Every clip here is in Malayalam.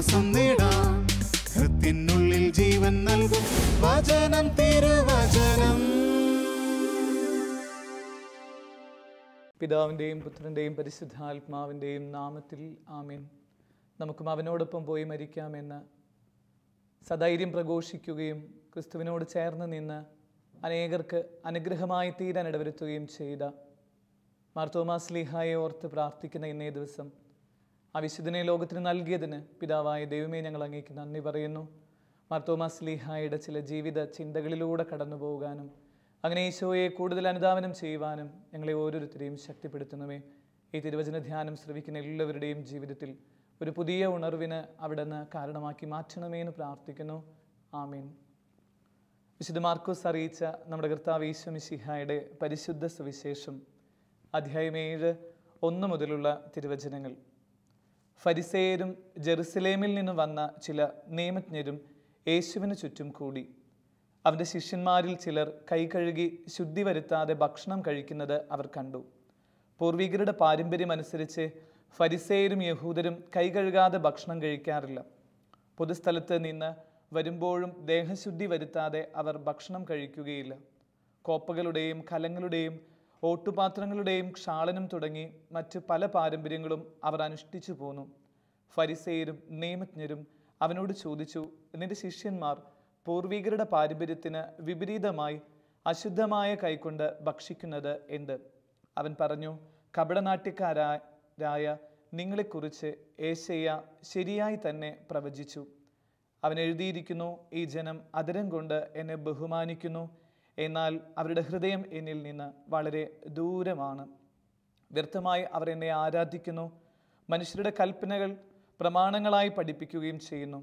ആശ്വാസം നേടാം. ഹൃത്തിനുള്ളിൽ ജീവൻ നൽകും വചനം, തിരുവചനം. പിതാവിൻ്റെയും പുത്രൻ്റെയും പരിശുദ്ധാത്മാവിൻ്റെയും നാമത്തിൽ ആമേൻ. നമുക്കും അവനോടൊപ്പം പോയി മരിക്കാമെന്ന് സധൈര്യം പ്രഘോഷിക്കുകയും ക്രിസ്തുവിനോട് ചേർന്ന് നിന്ന് അനേകർക്ക് അനുഗ്രഹമായി തീരാൻ ഇടവരുത്തുകയും ചെയ്ത മാർത്തോമാ ശ്ലീഹായെ ഓർത്ത് പ്രാർത്ഥിക്കുന്ന ഇന്നേ ദിവസം ആ വിശുദ്ധനെ ലോകത്തിന് നൽകിയതിന് പിതാവായ ദൈവമേ, ഞങ്ങൾ അങ്ങേക്ക് നന്ദി പറയുന്നു. മാർത്തോമാ ശ്ലീഹായുടെ ചില ജീവിത ചിന്തകളിലൂടെ കടന്നു പോകാനും അങ്ങനെ ഈശോയെ കൂടുതൽ അനുധാവനം ചെയ്യുവാനും ഞങ്ങളെ ഓരോരുത്തരെയും ശക്തിപ്പെടുത്തുന്നവേ. ഈ തിരുവചന ധ്യാനം ശ്രവിക്കുന്ന എല്ലാവരുടെയും ജീവിതത്തിൽ ഒരു പുതിയ ഉണർവിന് അവിടുന്ന് കാരണമാക്കി മാറ്റണമേ എന്ന് പ്രാർത്ഥിക്കുന്നു. ആമീൻ. വിശുദ്ധ മാർക്കോസ് അറിയിച്ച നമ്മുടെ കർത്താവ് ഈശോ മിശിഹായുടെ പരിശുദ്ധ സുവിശേഷം അധ്യായം 7, 1 മുതലുള്ള തിരുവചനങ്ങൾ. ഫരിസേയരും ജെറുസലേമിൽ നിന്ന് വന്ന ചില നിയമജ്ഞരും യേശുവിന് ചുറ്റും കൂടി. അവൻ്റെ ശിഷ്യന്മാരിൽ ചിലർ കൈ കഴുകി ശുദ്ധി വരുത്താതെ ഭക്ഷണം കഴിക്കുന്നത് അവർ കണ്ടു. പൂർവികരുടെ പാരമ്പര്യം അനുസരിച്ച് ഫരിസേയരും യഹൂദരും കൈ കഴുകാതെ ഭക്ഷണം കഴിക്കാറില്ല. പൊതുസ്ഥലത്ത് നിന്ന് വരുമ്പോഴും ദേഹശുദ്ധി വരുത്താതെ അവർ ഭക്ഷണം കഴിക്കുകയില്ല. കോപ്പകളുടെയും കലങ്ങളുടെയും ഓട്ടുപാത്രങ്ങളുടെയും ക്ഷാളനം തുടങ്ങി മറ്റ് പല പാരമ്പര്യങ്ങളും അവർ അനുഷ്ഠിച്ചു പോന്നു. ഫരിസേയരും നിയമജ്ഞരും അവനോട് ചോദിച്ചു, നിന്റെ ശിഷ്യന്മാർ പൂർവികരുടെ പാരമ്പര്യത്തിന് വിപരീതമായി അശുദ്ധമായ കൈകൊണ്ട് ഭക്ഷിക്കുന്നത് എന്ത്? അവൻ പറഞ്ഞു, കപടനാട്യക്കാരായ നിങ്ങളെക്കുറിച്ച് ഏശയ്യ ശരിയായി തന്നെ പ്രവചിച്ചു. അവൻ എഴുതിയിരിക്കുന്നു, ഈ ജനം അധരം കൊണ്ട് എന്നെ ബഹുമാനിക്കുന്നു, എന്നാൽ അവരുടെ ഹൃദയം എന്നിൽ നിന്ന് വളരെ ദൂരമാണ്. വ്യർത്ഥമായി അവർ എന്നെ ആരാധിക്കുന്നു, മനുഷ്യരുടെ കൽപ്പനകൾ പ്രമാണങ്ങളായി പഠിപ്പിക്കുകയും ചെയ്യുന്നു.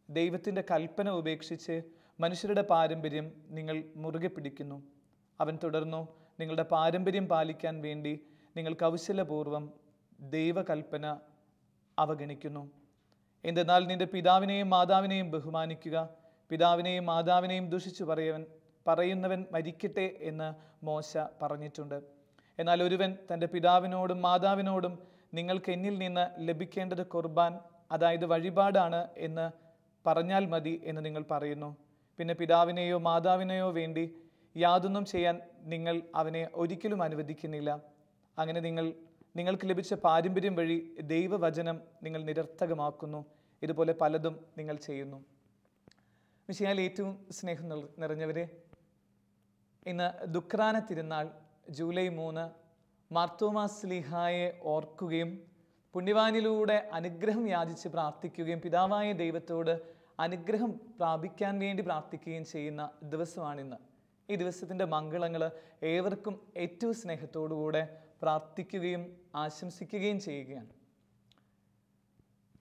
ദൈവത്തിൻ്റെ കൽപ്പന ഉപേക്ഷിച്ച് മനുഷ്യരുടെ പാരമ്പര്യം നിങ്ങൾ മുറുകെ പിടിക്കുന്നു. അവൻ തുടർന്നു, നിങ്ങളുടെ പാരമ്പര്യം പാലിക്കാൻ വേണ്ടി നിങ്ങൾ കൗശലപൂർവം ദൈവകൽപ്പന അവഗണിക്കുന്നു. എന്തെന്നാൽ നിന്റെ പിതാവിനെയും മാതാവിനെയും ബഹുമാനിക്കുക, പിതാവിനെയും മാതാവിനെയും ദുഷിച്ചു പറയുന്നവൻ മരിക്കട്ടെ എന്ന് മോശ പറഞ്ഞിട്ടുണ്ട്. എന്നാൽ ഒരുവൻ തൻ്റെ പിതാവിനോടും മാതാവിനോടും നിങ്ങൾക്ക് എന്നിൽ നിന്ന് ലഭിക്കേണ്ടത് കുർബാൻ, അതായത് വഴിപാടാണ് എന്ന് പറഞ്ഞാൽ മതി എന്ന് നിങ്ങൾ പറയുന്നു. പിന്നെ പിതാവിനെയോ മാതാവിനെയോ വേണ്ടി യാതൊന്നും ചെയ്യാൻ നിങ്ങൾ അവനെ ഒരിക്കലും അനുവദിക്കുന്നില്ല. അങ്ങനെ നിങ്ങൾക്ക് ലഭിച്ച പാരമ്പര്യം വഴി ദൈവവചനം നിങ്ങൾ നിരർത്ഥകമാക്കുന്നു. ഇതുപോലെ പലതും നിങ്ങൾ ചെയ്യുന്നു. മിശിഹായിൽ ഏറ്റവും സ്നേഹം നിറഞ്ഞവരെ, ഇന്ന് ദുഃഖ്രാന തിരുനാൾ ജൂലൈ 3 മാർത്തോമാ ശ്ലീഹായെ ഓർക്കുകയും പുണ്യവാനിലൂടെ അനുഗ്രഹം യാചിച്ച് പ്രാർത്ഥിക്കുകയും പിതാവായ ദൈവത്തോട് അനുഗ്രഹം പ്രാപിക്കാൻ വേണ്ടി പ്രാർത്ഥിക്കുകയും ചെയ്യുന്ന ദിവസമാണിന്ന്. ഈ ദിവസത്തിൻ്റെ മംഗളങ്ങൾ ഏവർക്കും ഏറ്റവും സ്നേഹത്തോടുകൂടെ പ്രാർത്ഥിക്കുകയും ആശംസിക്കുകയും ചെയ്യുകയാണ്.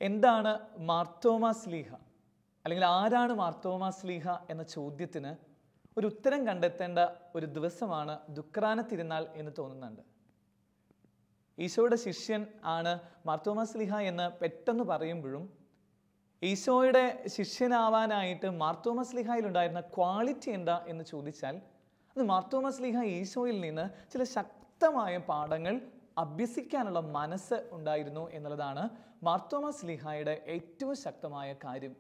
എന്താണ് മാർത്തോമാ ശ്ലീഹ, അല്ലെങ്കിൽ ആരാണ് മാർത്തോമാ ശ്ലീഹ എന്ന ചോദ്യത്തിന് ഒരു ഉത്തരം കണ്ടെത്തേണ്ട ഒരു ദിവസമാണ് ദുഃഖ്രാന തിരുനാൾ എന്ന് തോന്നുന്നുണ്ട്. ഈശോയുടെ ശിഷ്യൻ ആണ് മാർത്തോമാ ശ്ലീഹ എന്ന് പെട്ടെന്ന് പറയുമ്പോഴും ഈശോയുടെ ശിഷ്യനാവാനായിട്ട് മാർത്തോമാ ശ്ലീഹായിൽ ഉണ്ടായിരുന്ന ക്വാളിറ്റി എന്താ എന്ന് ചോദിച്ചാൽ അത് മാർത്തോമാ ശ്ലീഹ ഈശോയിൽ നിന്ന് ചില ശക്തമായ പാഠങ്ങൾ അഭ്യസിക്കാനുള്ള മനസ്സ് ഉണ്ടായിരുന്നു എന്നുള്ളതാണ് മാർത്തോമാ ശ്ലീഹായുടെ ഏറ്റവും ശക്തമായ കാര്യം.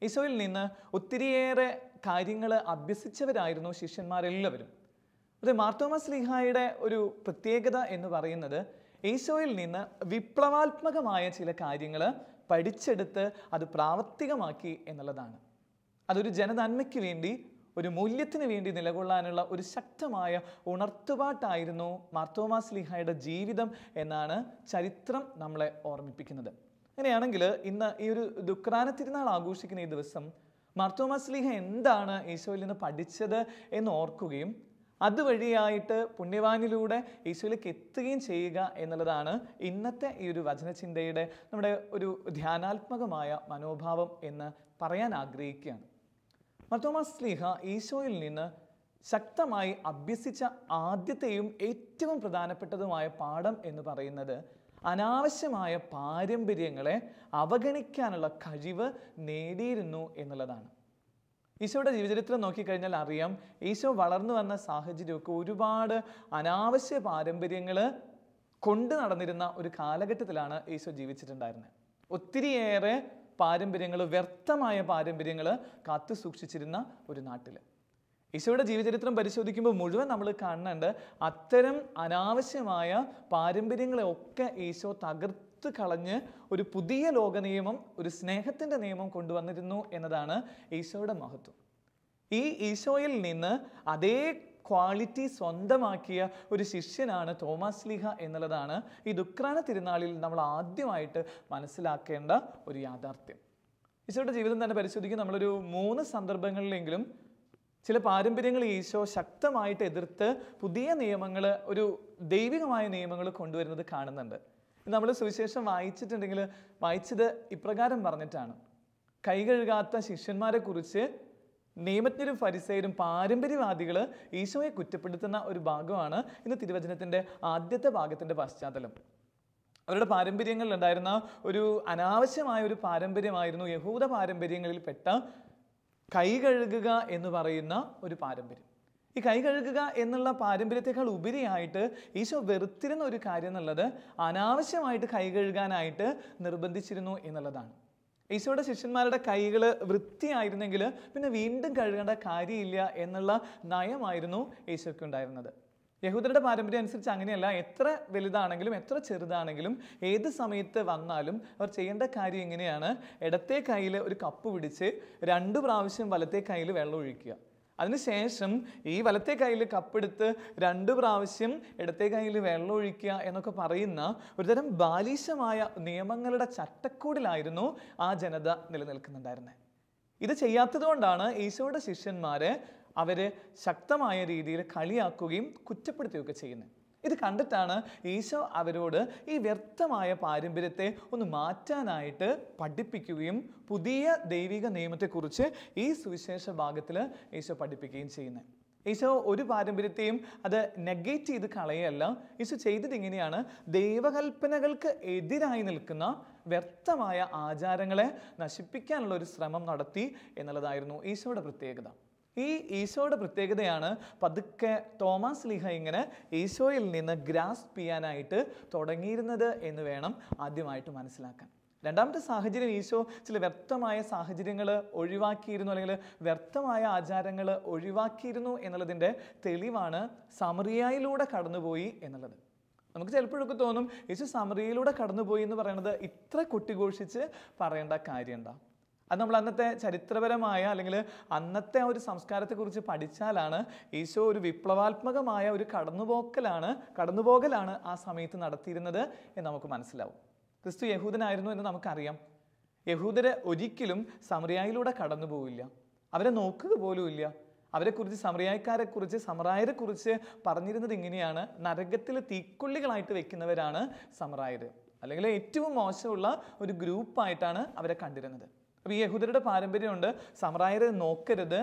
ഈശോയിൽ നിന്ന് ഒത്തിരിയേറെ കാര്യങ്ങൾ അഭ്യസിച്ചവരായിരുന്നു ശിഷ്യന്മാരെല്ലാവരും. അത് മാർത്തോമാ ശ്ലീഹായുടെ ഒരു പ്രത്യേകത എന്ന് പറയുന്നത് ഈശോയിൽ നിന്ന് വിപ്ലവാത്മകമായ ചില കാര്യങ്ങൾ പഠിച്ചെടുത്ത് അത് പ്രാവർത്തികമാക്കി എന്നുള്ളതാണ്. അതൊരു ജനനന്മയ്ക്ക് വേണ്ടി, ഒരു മൂല്യത്തിന് വേണ്ടി നിലകൊള്ളാനുള്ള ഒരു ശക്തമായ ഉണർത്തുപാട്ടായിരുന്നു മാർത്തോമാ ശ്ലീഹായുടെ ജീവിതം എന്നാണ് ചരിത്രം നമ്മളെ ഓർമ്മിപ്പിക്കുന്നത്. അങ്ങനെയാണെങ്കിൽ ഇന്ന് ഈ ഒരു ദുഃഖ്രാന തിരുനാൾ ആഘോഷിക്കുന്ന ഈ ദിവസം മാർത്തോമാ ശ്ലീഹ എന്താണ് ഈശോയിൽ നിന്ന് പഠിച്ചത് എന്ന് ഓർക്കുകയും അതുവഴിയായിട്ട് പുണ്യവാനിലൂടെ ഈശോയിലേക്ക് എത്തുകയും ചെയ്യുക എന്നുള്ളതാണ് ഇന്നത്തെ ഈ ഒരു വചനചിന്തയുടെ നമ്മുടെ ഒരു ധ്യാനാത്മകമായ മനോഭാവം എന്ന് പറയാൻ ആഗ്രഹിക്കുകയാണ്. മാർത്തോമാ ശ്ലീഹ ഈശോയിൽ നിന്ന് ശക്തമായി അഭ്യസിച്ച ആദ്യത്തെയും ഏറ്റവും പ്രധാനപ്പെട്ടതുമായ പാഠം എന്ന് പറയുന്നത് അനാവശ്യമായ പാരമ്പര്യങ്ങളെ അവഗണിക്കാനുള്ള കഴിവ് നേടിയിരുന്നു എന്നുള്ളതാണ്. ഈശോയുടെ ജീവചരിത്രം നോക്കിക്കഴിഞ്ഞാൽ അറിയാം, ഈശോ വളർന്നു വന്ന സാഹചര്യമൊക്കെ ഒരുപാട് അനാവശ്യ പാരമ്പര്യങ്ങൾ കൊണ്ട് നടന്നിരുന്ന ഒരു കാലഘട്ടത്തിലാണ് ഈശോ ജീവിച്ചിട്ടുണ്ടായിരുന്നത്. ഒത്തിരിയേറെ പാരമ്പര്യങ്ങൾ, വ്യർത്ഥമായ പാരമ്പര്യങ്ങൾ കാത്തു സൂക്ഷിച്ചിരുന്ന ഒരു നാട്ടിൽ. ഈശോയുടെ ജീവചരിത്രം പരിശോധിക്കുമ്പോൾ മുഴുവൻ നമ്മൾ കാണുന്നുണ്ട് അത്തരം അനാവശ്യമായ പാരമ്പര്യങ്ങളെ ഒക്കെ ഈശോ തകർത്ത് കളഞ്ഞ് ഒരു പുതിയ ലോക നിയമം, ഒരു സ്നേഹത്തിൻ്റെ നിയമം കൊണ്ടുവന്നിരുന്നു എന്നതാണ് ഈശോയുടെ മഹത്വം. ഈ ഈശോയിൽ നിന്ന് അതേ ക്വാളിറ്റി സ്വന്തമാക്കിയ ഒരു ശിഷ്യനാണ് തോമാസ് ശ്ലീഹ എന്നുള്ളതാണ് ഈ ദുഃഖ്രാന തിരുനാളിൽ നമ്മൾ ആദ്യമായിട്ട് മനസ്സിലാക്കേണ്ട ഒരു യാഥാർത്ഥ്യം. ഈശോയുടെ ജീവിതം തന്നെ പരിശോധിക്കും നമ്മളൊരു 3 സന്ദർഭങ്ങളിലെങ്കിലും ചില പാരമ്പര്യങ്ങൾ ഈശോ ശക്തമായിട്ട് എതിർത്ത് പുതിയ നിയമങ്ങൾ, ഒരു ദൈവികമായ നിയമങ്ങൾ കൊണ്ടുവരുന്നത് കാണുന്നുണ്ട്. നമ്മൾ സുവിശേഷം വായിച്ചത് ഇപ്രകാരം പറഞ്ഞിട്ടാണ്: കൈ കഴുകാത്ത ശിഷ്യന്മാരെ കുറിച്ച് നിയമജ്ഞരും ഫരിസേയരും പാരമ്പര്യവാദികൾ ഈശോയെ കുറ്റപ്പെടുത്തുന്ന ഒരു ഭാഗമാണ് ഇന്ന് തിരുവചനത്തിൻ്റെ ആദ്യത്തെ ഭാഗത്തിൻ്റെ പശ്ചാത്തലം. അവരുടെ പാരമ്പര്യങ്ങളിൽ ഉണ്ടായിരുന്ന ഒരു അനാവശ്യമായ ഒരു പാരമ്പര്യമായിരുന്നു യഹൂദ പാരമ്പര്യങ്ങളിൽപ്പെട്ട കൈ കഴുകുക എന്ന് പറയുന്ന ഒരു പാരമ്പര്യം. ഈ കൈ കഴുകുക എന്നുള്ള പാരമ്പര്യത്തെക്കാൾ ഉപരിയായിട്ട് ഈശോ വെറുത്തിരുന്ന ഒരു കാര്യം എന്നുള്ളത് അനാവശ്യമായിട്ട് കൈ കഴുകാനായിട്ട് നിർബന്ധിച്ചിരുന്നു എന്നുള്ളതാണ്. ഈശോയുടെ ശിഷ്യന്മാരുടെ കൈകൾ വൃത്തിയായിരുന്നെങ്കിൽ പിന്നെ വീണ്ടും കഴുകേണ്ട കാര്യമില്ല എന്നുള്ള നയമായിരുന്നു ഈശോയ്ക്ക് ഉണ്ടായിരുന്നത്. യഹൂദരുടെ പാരമ്പര്യം അനുസരിച്ച് അങ്ങനെയല്ല. എത്ര വലുതാണെങ്കിലും എത്ര ചെറുതാണെങ്കിലും ഏത് സമയത്ത് വന്നാലും അവർ ചെയ്യേണ്ട കാര്യം എങ്ങനെയാണ്: ഇടത്തെ കയ്യിൽ ഒരു കപ്പ് പിടിച്ച് 2 പ്രാവശ്യം വലത്തെ കയ്യിൽ വെള്ളം ഒഴിക്കുക. അതിനുശേഷം ഈ വലത്തെ കയ്യിൽ കപ്പെടുത്ത് 2 പ്രാവശ്യം ഇടത്തെ കയ്യിൽ വെള്ളം ഒഴിക്കുക എന്നൊക്കെ പറയുന്ന ഒരുതരം ബാലിശമായ നിയമങ്ങളുടെ ചട്ടക്കൂടിലായിരുന്നു ആ ജനത നിലനിൽക്കുന്നുണ്ടായിരുന്നത്. ഇത് ചെയ്യാത്തത് കൊണ്ടാണ് ഈശോയുടെ ശിഷ്യന്മാരെ അവരെ ശക്തമായ രീതിയിൽ കളിയാക്കുകയും കുറ്റപ്പെടുത്തുകയൊക്കെ ചെയ്യുന്നത്. ഇത് കണ്ടിട്ടാണ് ഈശോ അവരോട് ഈ വ്യർത്ഥമായ പാരമ്പര്യത്തെ ഒന്ന് മാറ്റാനായിട്ട് പഠിപ്പിക്കുകയും പുതിയ ദൈവിക നിയമത്തെക്കുറിച്ച് ഈ സുവിശേഷ ഭാഗത്തിൽ ഈശോ പഠിപ്പിക്കുകയും ചെയ്യുന്നത്. ഈശോ ഒരു പാരമ്പര്യത്തെയും അത് നെഗേറ്റ് ചെയ്ത് കളയല്ല. ഈശോ ചെയ്തത് ഇങ്ങനെയാണ്: ദൈവകൽപ്പനകൾക്ക് എതിരായി നിൽക്കുന്ന വ്യർത്ഥമായ ആചാരങ്ങളെ നശിപ്പിക്കാനുള്ള ഒരു ശ്രമം നടത്തി എന്നുള്ളതായിരുന്നു ഈശോയുടെ പ്രത്യേകത. ഈ ഈശോയുടെ പ്രത്യേകതയാണ് പതുക്കെ തോമാസ് ശ്ലീഹ ഇങ്ങനെ ഈശോയിൽ നിന്ന് ഗ്രാസ്പ് ചെയ്യാനായിട്ട് തുടങ്ങിയിരുന്നത് എന്ന് വേണം ആദ്യമായിട്ട് മനസ്സിലാക്കാൻ. രണ്ടാമത്തെ സാഹചര്യം, ഈശോ ചില വ്യർത്ഥമായ സാഹചര്യങ്ങൾ ഒഴിവാക്കിയിരുന്നു, അല്ലെങ്കിൽ വ്യർത്ഥമായ ആചാരങ്ങൾ ഒഴിവാക്കിയിരുന്നു എന്നുള്ളതിൻ്റെ തെളിവാണ് സമറിയയിലൂടെ കടന്നുപോയി എന്നുള്ളത്. നമുക്ക് ചിലപ്പോഴൊക്കെ തോന്നും ഈശോ സമറിയയിലൂടെ കടന്നുപോയി എന്ന് പറയുന്നത് ഇത്ര കൊട്ടിഘോഷിച്ച് പറയേണ്ട കാര്യമുണ്ടോ? അത് നമ്മൾ അന്നത്തെ ചരിത്രപരമായ അല്ലെങ്കിൽ അന്നത്തെ ആ ഒരു സംസ്കാരത്തെക്കുറിച്ച് പഠിച്ചാലാണ് ഈശോ ഒരു വിപ്ലവാത്മകമായ ഒരു കടന്നുപോകലാണ് ആ സമയത്ത് നടത്തിയിരുന്നത് എന്ന് നമുക്ക് മനസ്സിലാവും. ക്രിസ്തു യഹൂദനായിരുന്നു എന്ന് നമുക്കറിയാം. യഹൂദര് ഒരിക്കലും സമറിയയിലൂടെ കടന്നു പോവില്ല, അവരെ നോക്കുക പോലുമില്ല. അവരെക്കുറിച്ച് സമറായരെ കുറിച്ച് പറഞ്ഞിരുന്നത് ഇങ്ങനെയാണ്: നരകത്തിൽ തീക്കൊള്ളികളായിട്ട് വെക്കുന്നവരാണ് സമറായർ, അല്ലെങ്കിൽ ഏറ്റവും മോശമുള്ള ഒരു ഗ്രൂപ്പായിട്ടാണ് അവരെ കണ്ടിരുന്നത്. അപ്പോൾ ഈ യഹൂദരുടെ പാരമ്പര്യമുണ്ട്, സമറായരെ നോക്കരുത്,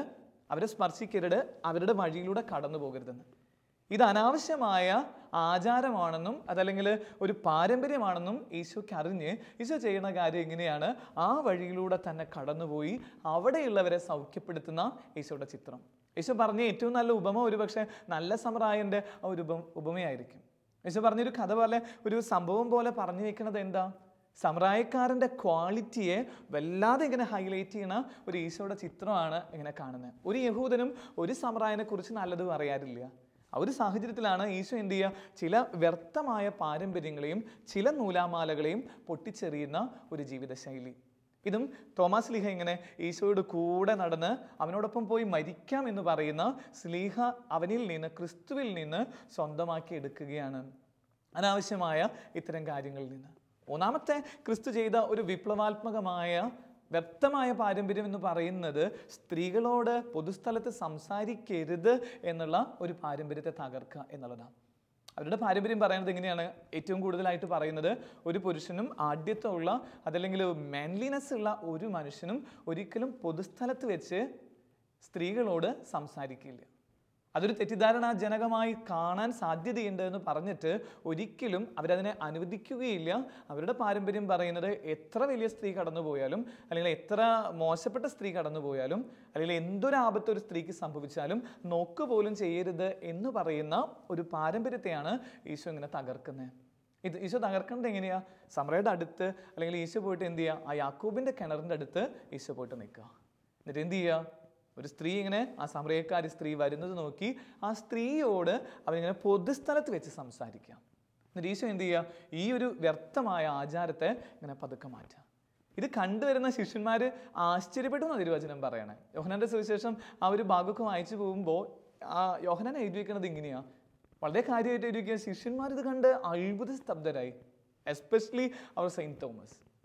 അവരെ സ്പർശിക്കരുത്, അവരുടെ വഴിയിലൂടെ കടന്നു പോകരുതെന്ന്. ഇത് അനാവശ്യമായ ആചാരമാണെന്നും അതല്ലെങ്കിൽ ഒരു പാരമ്പര്യമാണെന്നും ഈശോയ്ക്ക് അറിഞ്ഞ് ഈശോ ചെയ്യുന്ന കാര്യം എങ്ങനെയാണ്: ആ വഴിയിലൂടെ തന്നെ കടന്നുപോയി അവിടെയുള്ളവരെ സൗഖ്യപ്പെടുത്തുന്ന ഈശോയുടെ ചിത്രം. ഈശോ പറഞ്ഞ ഏറ്റവും നല്ല ഉപമ ഒരുപക്ഷെ നല്ല സമറായൻ്റെ ആ ഒരു ഉപമയായിരിക്കും. ഈശോ പറഞ്ഞൊരു കഥ പോലെ, ഒരു സംഭവം പോലെ പറഞ്ഞു വെക്കുന്നത് എന്താ? സമറായക്കാരൻ്റെ ക്വാളിറ്റിയെ വല്ലാതെ ഇങ്ങനെ ഹൈലൈറ്റ് ചെയ്യുന്ന ഒരു ഈശോയുടെ ചിത്രമാണ് ഇങ്ങനെ കാണുന്നത്. ഒരു യഹൂദനും ഒരു സമറായനെ കുറിച്ച് നല്ലത് പറയാറില്ല. ആ ഒരു സാഹചര്യത്തിലാണ് ഈശോ എന്ത് ചെയ്യുക? ചില വ്യർത്ഥമായ പാരമ്പര്യങ്ങളെയും ചില നൂലാമാലകളെയും പൊട്ടിച്ചെറിയുന്ന ഒരു ജീവിതശൈലി. ഇതും തോമാസ് ശ്ലീഹ ഇങ്ങനെ ഈശോയുടെ കൂടെ നടന്ന് അവനോടൊപ്പം പോയി മരിക്കാം എന്ന് പറയുന്ന ശ്ലീഹ അവനിൽ നിന്ന്, ക്രിസ്തുവിൽ നിന്ന് സ്വന്തമാക്കി എടുക്കുകയാണ് അനാവശ്യമായ ഇത്തരം കാര്യങ്ങളിൽ നിന്ന്. മൂന്നാമത്തെ ക്രിസ്തു ചെയ്ത ഒരു വിപ്ലവാത്മകമായ വ്യക്തമായ പാരമ്പര്യം എന്ന് പറയുന്നത് സ്ത്രീകളോട് പൊതുസ്ഥലത്ത് സംസാരിക്കരുത് എന്നുള്ള ഒരു പാരമ്പര്യത്തെ തകർക്കുക എന്നുള്ളതാണ്. അവരുടെ പാരമ്പര്യം പറയുന്നത് എങ്ങനെയാണ്? ഏറ്റവും കൂടുതലായിട്ട് പറയുന്നത് ഒരു പുരുഷനും ആഢ്യത്വമുള്ള അതല്ലെങ്കിൽ മാൻലിനെസ് ഉള്ള ഒരു മനുഷ്യനും ഒരിക്കലും പൊതുസ്ഥലത്ത് വെച്ച് സ്ത്രീകളോട് സംസാരിക്കില്ല. അതൊരു തെറ്റിദ്ധാരണാജനകമായി കാണാൻ സാധ്യതയുണ്ട് എന്ന് പറഞ്ഞിട്ട് ഒരിക്കലും അവരതിനെ അനുവദിക്കുകയില്ല. അവരുടെ പാരമ്പര്യം പറയുന്നത് എത്ര വലിയ സ്ത്രീ കടന്നുപോയാലും അല്ലെങ്കിൽ എത്ര മോശപ്പെട്ട സ്ത്രീ കടന്നുപോയാലും അല്ലെങ്കിൽ എന്തൊരു ആപത്ത് ഒരു സ്ത്രീക്ക് സംഭവിച്ചാലും നോക്ക് പോലും ചെയ്യരുത് എന്ന് പറയുന്ന ഒരു പാരമ്പര്യത്തെയാണ് ഈശോ ഇങ്ങനെ തകർക്കുന്നത്. ഈശോ തകർക്കേണ്ടത് എങ്ങനെയാ? സമറയുടെ അടുത്ത് അല്ലെങ്കിൽ ഈശോ പോയിട്ട് എന്ത് ചെയ്യുക? ആ യാക്കോബിൻ്റെ കിണറിൻ്റെ അടുത്ത് ഈശോ പോയിട്ട് നിൽക്കുക. എന്നിട്ട് എന്ത് ചെയ്യുക? ഒരു സ്ത്രീ ഇങ്ങനെ, ആ സമറയക്കാരി സ്ത്രീ വരുന്നത് നോക്കി ആ സ്ത്രീയോട് അവരിങ്ങനെ പൊതുസ്ഥലത്ത് വെച്ച് സംസാരിക്കുക. എന്നിട്ട് ഈശോ എന്ത് ചെയ്യുക? ഈ ഒരു വ്യർത്ഥമായ ആചാരത്തെ ഇങ്ങനെ പതുക്കെ മാറ്റുക. ഇത് കണ്ടുവരുന്ന ശിഷ്യന്മാർ ആശ്ചര്യപ്പെട്ടു എന്ന് തിരുവചനം പറയണേ. യോഹന്നാന്റെ സുവിശേഷം ആ ഒരു ഭാഗമൊക്കെ വായിച്ചു പോകുമ്പോൾ ആ യോഹന്നാൻ എഴുതി വയ്ക്കുന്നത് ഇങ്ങനെയാണ്, വളരെ കാര്യമായിട്ട് എഴുതി വയ്ക്കുക. ശിഷ്യന്മാർ ഇത് കണ്ട് അത്ഭുത സ്തബ്ധരായി. എസ്പെഷ്യലി അവർ സെയിൻറ്റ്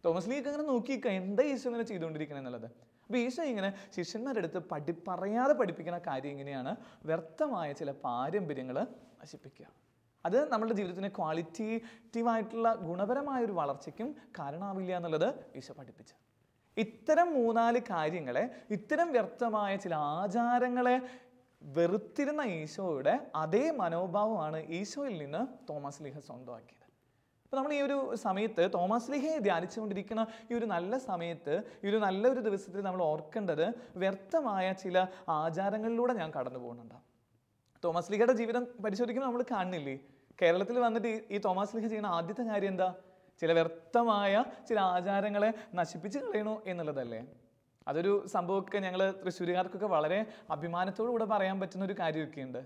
തോമസ് ലീഗ് അങ്ങനെ നോക്കിയിരിക്കുക, എന്താ ഈശോ ഇങ്ങനെ ചെയ്തുകൊണ്ടിരിക്കുന്നത് എന്നുള്ളത്. അപ്പോൾ ഈശോ ഇങ്ങനെ ശിഷ്യന്മാരുടെ അടുത്ത് പറയാതെ പഠിപ്പിക്കുന്ന കാര്യം ഇങ്ങനെയാണ്, വ്യർത്ഥമായ ചില പാരമ്പര്യങ്ങൾ നശിപ്പിക്കുക. അത് നമ്മുടെ ജീവിതത്തിന് ക്വാളിറ്റേറ്റീവായിട്ടുള്ള ഗുണപരമായ ഒരു വളർച്ചയ്ക്കും കാരണമാവില്ല എന്നുള്ളത് ഈശോ പഠിപ്പിച്ചു. ഇത്തരം 3-4 കാര്യങ്ങളെ, ഇത്തരം വ്യർത്ഥമായ ചില ആചാരങ്ങളെ വെറുത്തിരുന്ന ഈശോയുടെ അതേ മനോഭാവമാണ് ഈശോയിൽ നിന്ന് തോമസ് ലീഹ സ്വന്തമാക്കിയത്. അപ്പോൾ നമ്മൾ ഈ ഒരു സമയത്ത് തോമസ് ലീഹയെ ധ്യാനിച്ചുകൊണ്ടിരിക്കുന്ന ഈ ഒരു നല്ല സമയത്ത്, ഈ ഒരു നല്ലൊരു ദിവസത്തിൽ നമ്മൾ ഓർക്കേണ്ടത് വ്യർത്ഥമായ ചില ആചാരങ്ങളിലൂടെ ഞാൻ കടന്നു പോകുന്നുണ്ട്. തോമസ് ലീഹയുടെ ജീവിതം പരിശോധിക്കുമ്പോൾ നമ്മൾ കാണുന്നില്ലേ, കേരളത്തിൽ വന്നിട്ട് ഈ തോമസ് ലീഹ ചെയ്യുന്ന ആദ്യത്തെ കാര്യം എന്താ? ചില വ്യർത്ഥമായ ചില ആചാരങ്ങളെ നശിപ്പിച്ച് കളയണോ എന്നുള്ളതല്ലേ. അതൊരു സംഭവമൊക്കെ ഞങ്ങൾ തൃശ്ശൂരുകാർക്കൊക്കെ വളരെ അഭിമാനത്തോടു കൂടെ പറയാൻ പറ്റുന്ന ഒരു കാര്യമൊക്കെ ഉണ്ട്.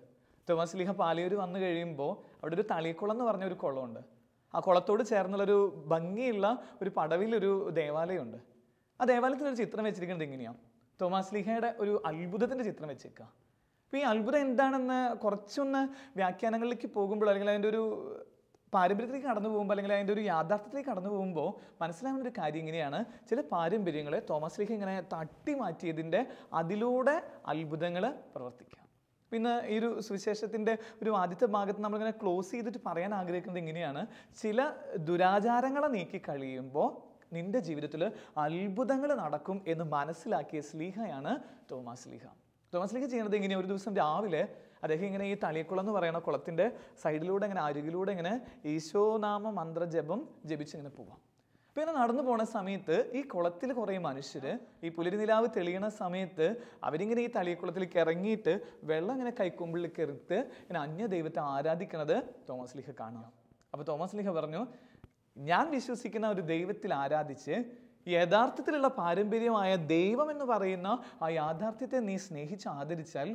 തോമസ് ലീഹ പാലയൂർ വന്നു കഴിയുമ്പോൾ അവിടെ ഒരു തളിക്കുളം എന്ന് പറഞ്ഞ ഒരു കുളമുണ്ട്. ആ കുളത്തോട് ചേർന്നുള്ളൊരു ഭംഗിയുള്ള ഒരു പടവിലൊരു ദേവാലയമുണ്ട്. ആ ദേവാലയത്തിലൊരു ചിത്രം വെച്ചിരിക്കുന്നത് എങ്ങനെയാണ്? തോമസ് ലീഹയുടെ ഒരു അത്ഭുതത്തിൻ്റെ ചിത്രം വെച്ചേക്കുക. അപ്പോൾ ഈ അത്ഭുതം എന്താണെന്ന് കുറച്ചൊന്ന് വ്യാഖ്യാനങ്ങളിലേക്ക് പോകുമ്പോൾ, അല്ലെങ്കിൽ അതിൻ്റെ ഒരു പാരമ്പര്യത്തിലേക്ക് കടന്നു പോകുമ്പോൾ, അല്ലെങ്കിൽ അതിൻ്റെ ഒരു യാഥാർത്ഥ്യത്തിലേക്ക് കടന്നു പോകുമ്പോൾ മനസ്സിലാവുന്ന ഒരു കാര്യം ഇങ്ങനെയാണ്, ചില പാരമ്പര്യങ്ങളെ തോമസ് ലീഹ ഇങ്ങനെ തട്ടി മാറ്റിയതിൻ്റെ അതിലൂടെ അത്ഭുതങ്ങൾ പ്രവർത്തിക്കുക. പിന്നെ ഈ ഒരു സുവിശേഷത്തിൻ്റെ ഒരു ആദ്യത്തെ ഭാഗത്ത് നമ്മളിങ്ങനെ ക്ലോസ് ചെയ്തിട്ട് പറയാൻ ആഗ്രഹിക്കുന്നത് ഇങ്ങനെയാണ്, ചില ദുരാചാരങ്ങളെ നീക്കി കഴിയുമ്പോൾ നിന്റെ ജീവിതത്തിൽ അത്ഭുതങ്ങൾ നടക്കും എന്ന് മനസ്സിലാക്കിയ സ്ലീഹയാണ് തോമസ് ലീഹ. തോമസ് ലീഹ ചെയ്യുന്നത് ഇങ്ങനെ, ഒരു ദിവസം രാവിലെ അദ്ദേഹം ഇങ്ങനെ ഈ തളിക്കുളം എന്ന് പറയുന്ന കുളത്തിൻ്റെ സൈഡിലൂടെ ഇങ്ങനെ അരികിലൂടെ ഇങ്ങനെ ഈശോനാമ മന്ത്രജപം ജപിച്ചിങ്ങനെ പോവാം. അപ്പോൾ ഇങ്ങനെ നടന്നു പോണ സമയത്ത് ഈ കുളത്തിൽ കുറേ മനുഷ്യർ ഈ പുലരി നിലാവ് തെളിയണ സമയത്ത് അവരിങ്ങനെ ഈ തളിക്കുളത്തിലേക്ക് ഇറങ്ങിയിട്ട് വെള്ളം ഇങ്ങനെ കൈക്കൊമ്പിലേക്ക് എറിത്ത് ഇങ്ങനെ അന്യ ദൈവത്തെ ആരാധിക്കണത് തോമസ് ലീഹ കാണാം. അപ്പോൾ തോമസ് ലീഹ പറഞ്ഞു, ഞാൻ വിശ്വസിക്കുന്ന ഒരു ദൈവത്തിൽ ആരാധിച്ച് യഥാർത്ഥത്തിലുള്ള പാരമ്പര്യമായ ദൈവം എന്ന് പറയുന്ന ആ യാഥാർത്ഥ്യത്തെ നീ സ്നേഹിച്ച് ആദരിച്ചാൽ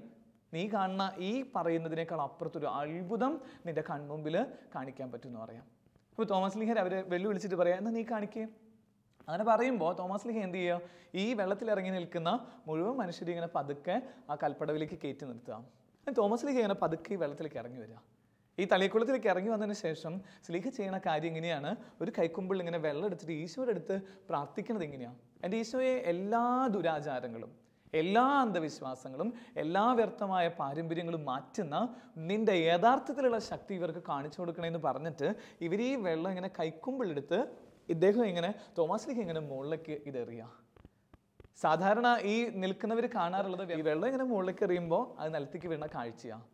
നീ കാണുന്ന ഈ പറയുന്നതിനേക്കാൾ അപ്പുറത്തൊരു അത്ഭുതം നിന്റെ കൺമുമ്പിൽ കാണിക്കാൻ പറ്റുമെന്ന് പറയാം. അപ്പോൾ തോമസ് ലീഹ അവരെ വെല്ലുവിളിച്ചിട്ട് പറയാം, എന്നാൽ നീ കാണിക്കേ. അങ്ങനെ പറയുമ്പോൾ തോമസ് ലീഹ എന്ത് ചെയ്യുക? ഈ വെള്ളത്തിൽ ഇറങ്ങി നിൽക്കുന്ന മുഴുവൻ മനുഷ്യരെ ഇങ്ങനെ പതുക്കെ ആ കൽപ്പടവിലേക്ക് കയറ്റി നിർത്തുക. തോമസ് ലീഹ ഇങ്ങനെ പതുക്കെ ഈ വെള്ളത്തിലേക്ക് ഇറങ്ങി വരിക. ഈ തളിക്കുളത്തിലേക്ക് ഇറങ്ങി വന്നതിന് ശേഷം സ്ലീഹ ചെയ്യുന്ന കാര്യം ഇങ്ങനെയാണ്, ഒരു കൈക്കുമ്പിൾ ഇങ്ങനെ വെള്ളം എടുത്തിട്ട് ഈശോയുടെ അടുത്ത് പ്രാർത്ഥിക്കുന്നത് എങ്ങനെയാണ്? എൻ്റെ ഈശോയെ, എല്ലാ ദുരാചാരങ്ങളും, എല്ലാ അന്ധവിശ്വാസങ്ങളും, എല്ലാ വ്യർത്ഥമായ പാരമ്പര്യങ്ങളും മാറ്റുന്ന നിന്റെ യഥാർത്ഥത്തിലുള്ള ശക്തി ഇവർക്ക് കാണിച്ചു കൊടുക്കണമെന്ന് പറഞ്ഞിട്ട് ഇവർ ഈ വെള്ളം ഇങ്ങനെ കൈക്കുമ്പിളെടുത്ത് ഇദ്ദേഹം ഇങ്ങനെ തോമസ് ലീഹ ഇങ്ങനെ മുകളിലേക്ക് ഇതെറിയുക. സാധാരണ ഈ നിൽക്കുന്നവർ കാണാറുള്ളത് ഈ വെള്ളം ഇങ്ങനെ മുകളിലേക്ക് എറിയുമ്പോൾ അത് നിലത്തേക്ക് വീണ കാഴ്ചയാണ്.